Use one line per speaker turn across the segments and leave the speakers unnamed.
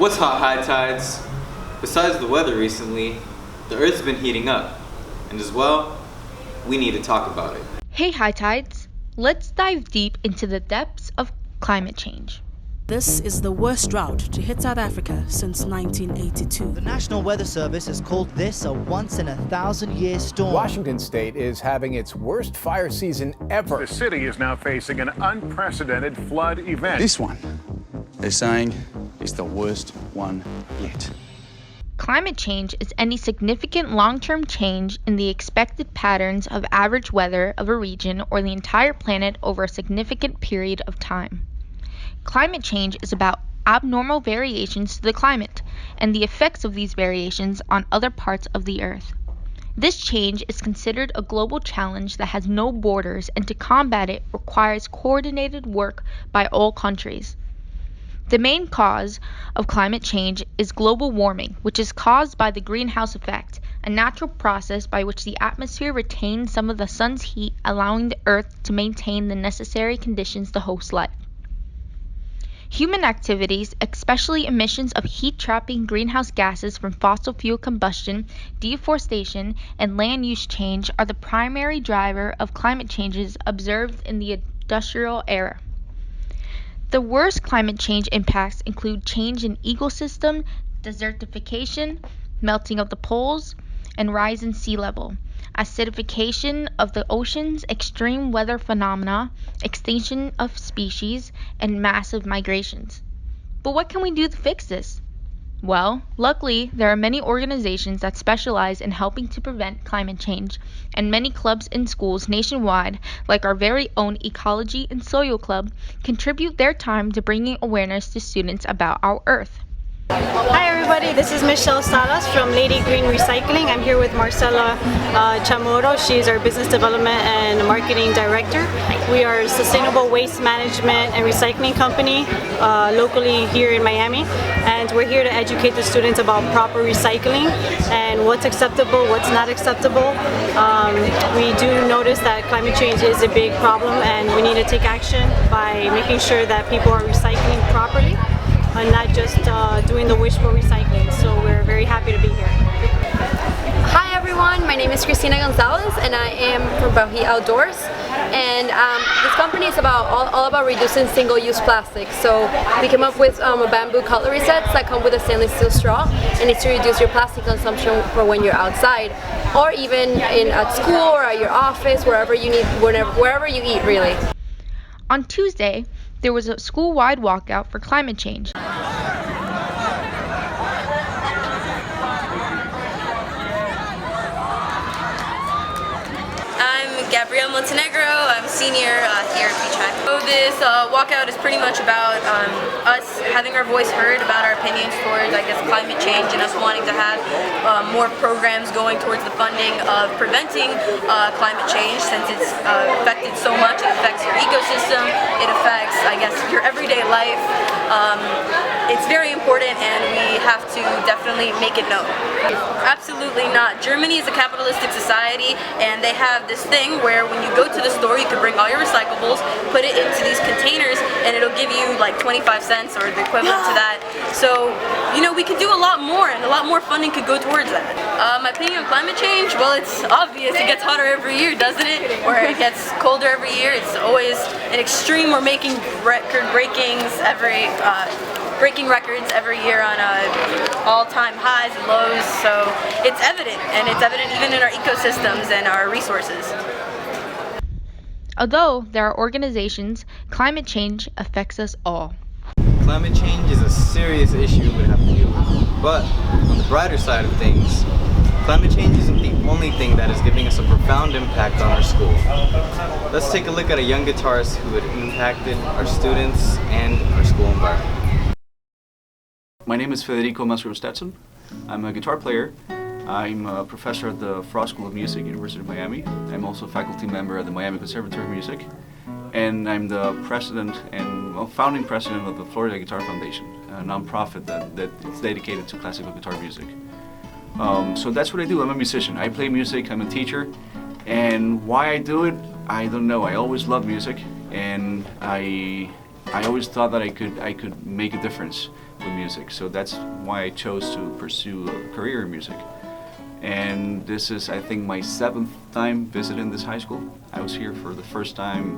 What's hot, high tides? Besides the weather recently, the Earth's been heating up, and as well, we need to talk about it.
Hey High Tides, let's dive deep into the depths of climate change.
This is the worst drought to hit South Africa since 1982.
The National Weather Service has called this a once-in-a-thousand-year storm.
Washington State is having its worst fire season ever.
The city is now facing an unprecedented flood event.
This one, they're saying, is the worst one yet.
Climate change is any significant long-term change in the expected patterns of average weather of a region or the entire planet over a significant period of time. Climate change is about abnormal variations to the climate and the effects of these variations on other parts of the Earth. This change is considered a global challenge that has no borders, and to combat it requires coordinated work by all countries. The main cause of climate change is global warming, which is caused by the greenhouse effect, a natural process by which the atmosphere retains some of the sun's heat, allowing the Earth to maintain the necessary conditions to host life. Human activities, especially emissions of heat-trapping greenhouse gases from fossil fuel combustion, deforestation, and land use change, are the primary driver of climate changes observed in the industrial era. The worst climate change impacts include change in ecosystem, desertification, melting of the poles, and rise in sea level, acidification of the oceans, extreme weather phenomena, extinction of species, and massive migrations. But what can we do to fix this? Well, luckily, there are many organizations that specialize in helping to prevent climate change, and many clubs and schools nationwide, like our very own Ecology and Soil Club, contribute their time to bringing awareness to students about our Earth.
Hi everybody, this is Michelle Salas from Lady Green Recycling. I'm here with Marcela Chamorro. She's our Business Development and Marketing Director. We are a sustainable waste management and recycling company locally here in Miami, and we're here to educate the students about proper recycling and what's acceptable, what's not acceptable. We do notice that climate change is a big problem, and we need to take action by making sure that people are recycling properly and not just doing the wishful recycling. So we're very happy to be here.
Hi everyone, my name is Cristina Gonzalez and I am from Bauhi Outdoors. And this company is about all about reducing single-use plastic. So we came up with bamboo cutlery sets that come with a stainless steel straw, and it's to reduce your plastic consumption for when you're outside, or even at school or at your office, wherever you eat, really.
On Tuesday, there was a school-wide walkout for climate change.
I'm Gabrielle Montenegro. I'm senior here at Beach High. So this walkout is pretty much about us having our voice heard about our opinions towards, climate change, and us wanting to have more programs going towards the funding of preventing climate change, since it's affected so much. It affects your ecosystem, it affects, your everyday life. It's very important, and we have to definitely make it known. Absolutely not. Germany is a capitalistic society, and they have this thing where when you go to the store, you can bring all your recyclables, put it into these containers, and it'll give you like 25 cents or the equivalent to that. So, we could do a lot more, and a lot more funding could go towards that. My opinion on climate change, well, it's obvious. It gets hotter every year, doesn't it? Or it gets colder every year. It's always an extreme. We're making breaking records every year on all-time highs and lows. So it's evident, and it's evident even in our ecosystems and our resources.
Although there are organizations, climate change affects us all.
Climate change is a serious issue we have to deal with. But on the brighter side of things, climate change isn't the only thing that is giving us a profound impact on our school. Let's take a look at a young guitarist who had impacted our students and our school environment.
My name is Federico Masuro Stetson. I'm a guitar player. I'm a professor at the Frost School of Music, University of Miami. I'm also a faculty member at the Miami Conservatory of Music. And I'm the president and founding president of the Florida Guitar Foundation, a nonprofit that is dedicated to classical guitar music. So that's what I do. I'm a musician. I play music. I'm a teacher. And why I do it, I don't know. I always loved music, and I always thought that I could make a difference with music. So that's why I chose to pursue a career in music. And this is, I think, my 7th time visiting this high school. I was here for the first time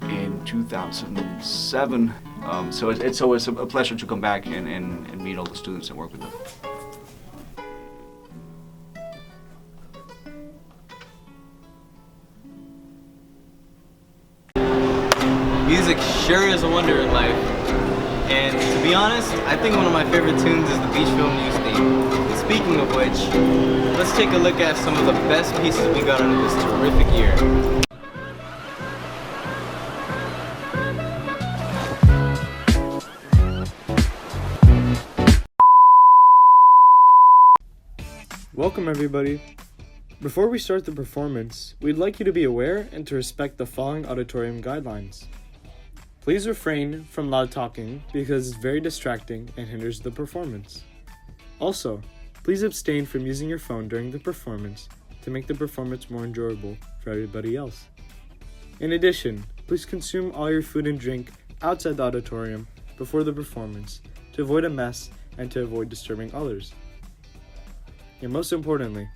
in 2007. So it's always a pleasure to come back and meet all the students and work with them.
Music sure is a wonder in life. And to be honest, I think one of my favorite tunes is the Beach Film News theme. And speaking of which, let's take a look at some of the best pieces we got into this terrific year.
Welcome everybody. Before we start the performance, we'd like you to be aware and to respect the following auditorium guidelines. Please refrain from loud talking because it's very distracting and hinders the performance. Also, please abstain from using your phone during the performance to make the performance more enjoyable for everybody else. In addition, please consume all your food and drink outside the auditorium before the performance to avoid a mess and to avoid disturbing others. And most importantly,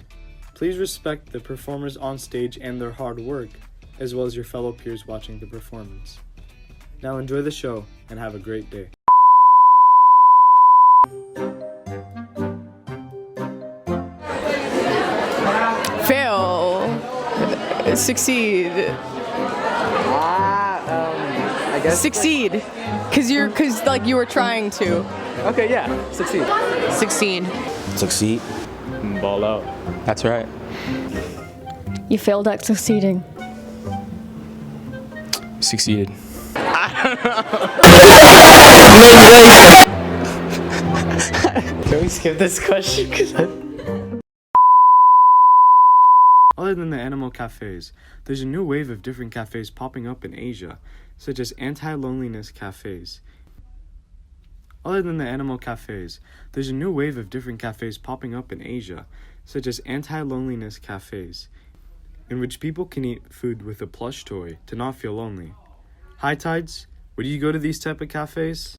please respect the performers on stage and their hard work, as well as your fellow peers watching the performance. Now enjoy the show and have a great day.
Fail. Succeed.
I guess.
Succeed. Cause you were trying to.
Okay, yeah. Succeed.
Succeed.
Succeed.
Ball out.
That's right.
You failed at succeeding.
Succeeded.
Can we skip this question? Other than the animal cafes, there's a new wave of different cafes popping up in Asia, such as anti-loneliness cafes. Other than the animal cafes, there's a new wave of different cafes popping up in Asia, such as anti-loneliness cafes, in which people can eat food with a plush toy to not feel lonely. High tides, would you go to these type of cafes?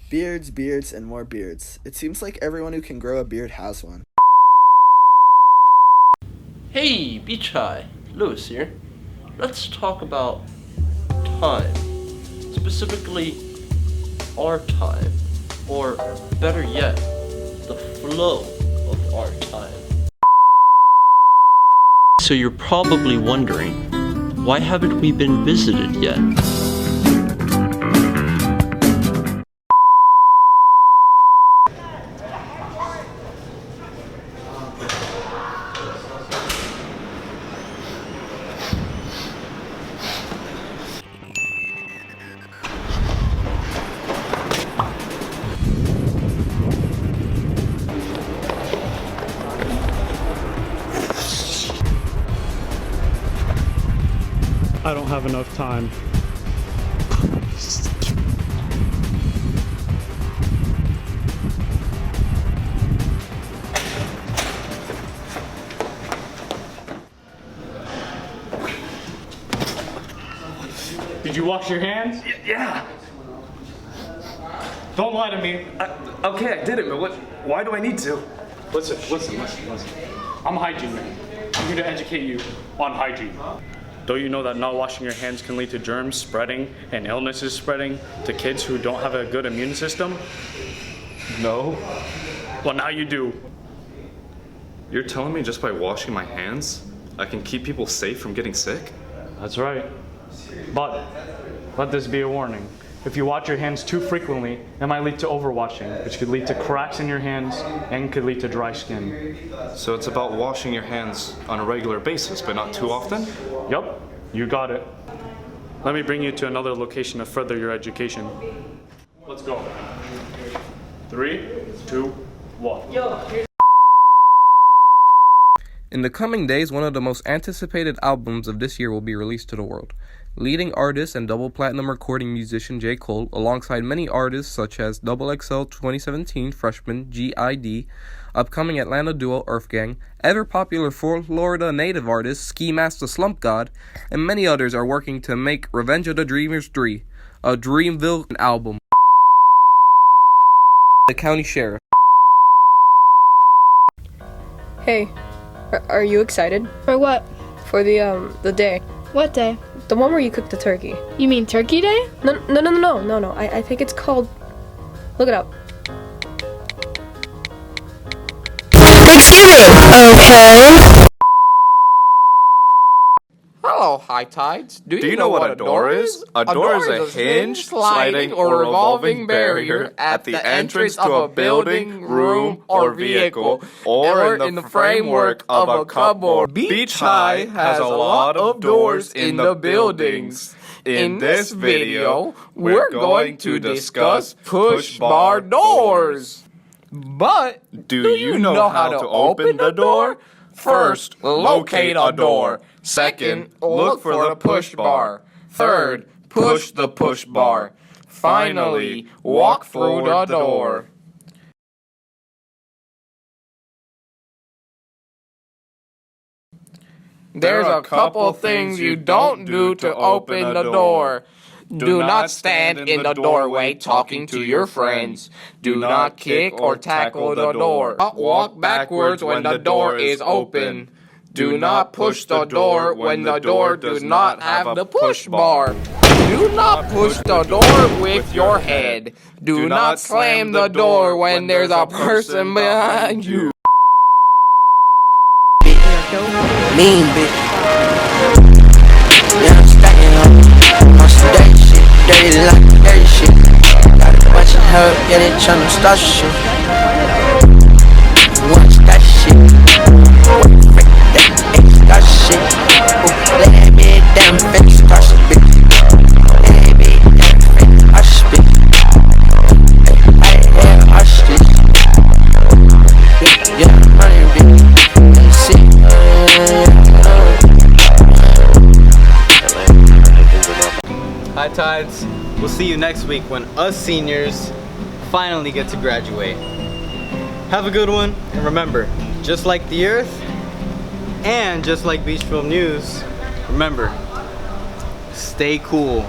Beards, beards, and more beards. It seems like everyone who can grow a beard has one.
Hey, Beach High, Lewis here. Let's talk about time. Specifically, our time. Or better yet, the flow of our time. So you're probably wondering, why haven't we been visited yet?
I don't have enough time. Did you wash your hands?
Yeah.
Don't lie to me.
Okay, I did it, but why do I need to?
Listen. I'm a hygiene man. I'm here to educate you on hygiene. Don't you know that not washing your hands can lead to germs spreading and illnesses spreading to kids who don't have a good immune system?
No.
Well, now you do.
You're telling me just by washing my hands, I can keep people safe from getting sick?
That's right. But let this be a warning. If you wash your hands too frequently, it might lead to overwashing, which could lead to cracks in your hands and could lead to dry skin.
So it's about washing your hands on a regular basis, but not too often?
Yup, you got it. Let me bring you to another location to further your education. Let's go. 3, 2, 1.
In the coming days, one of the most anticipated albums of this year will be released to the world. Leading artist and double platinum recording musician J. Cole, alongside many artists such as XXL 2017 freshman G.I.D., upcoming Atlanta duo Earth Gang, ever-popular Florida native artist Ski Mask the Slump God, and many others are working to make Revenge of the Dreamers 3, a Dreamville album. the county sheriff.
Hey, are you excited?
For what?
For the day.
What day?
The one where you cook the turkey.
You mean Turkey Day?
No. I think it's called... Look it up.
Okay.
Hello, High Tides.
Do you know what a door is? A door is a hinge, sliding, or revolving barrier at the entrance of a building, room, or vehicle, or in the framework of a cupboard. Beach High has a lot of doors in the buildings. In this video, we're going to discuss push bar doors.
But
Do you know how to open the door? First, locate a door. Second, look for the push bar. Third, push the push bar. Finally, walk through the door.
there's a couple things you don't do to open the door. Do not stand in the doorway talking to your friends. Do not kick or tackle the door. Walk backwards when the door is open. Do not push the door when the door does not have the push bar. Do not push the door with your head. Do not slam the door when there's a person behind you.
Mean bitch. Yeah, I'm stacking on some dirty shit. Dirty like dirty shit. Got a bunch of help, yeah, they tryna start shit. Watch that shit. That shit. Ooh, let me damn face start spit. Let me damn face I spit. I spit. Yeah, I'm running bitch. Let me see.
High Tides, we'll see you next week when us seniors finally get to graduate. Have a good one, and remember, just like the Earth, and just like Beach Film News, remember, stay cool.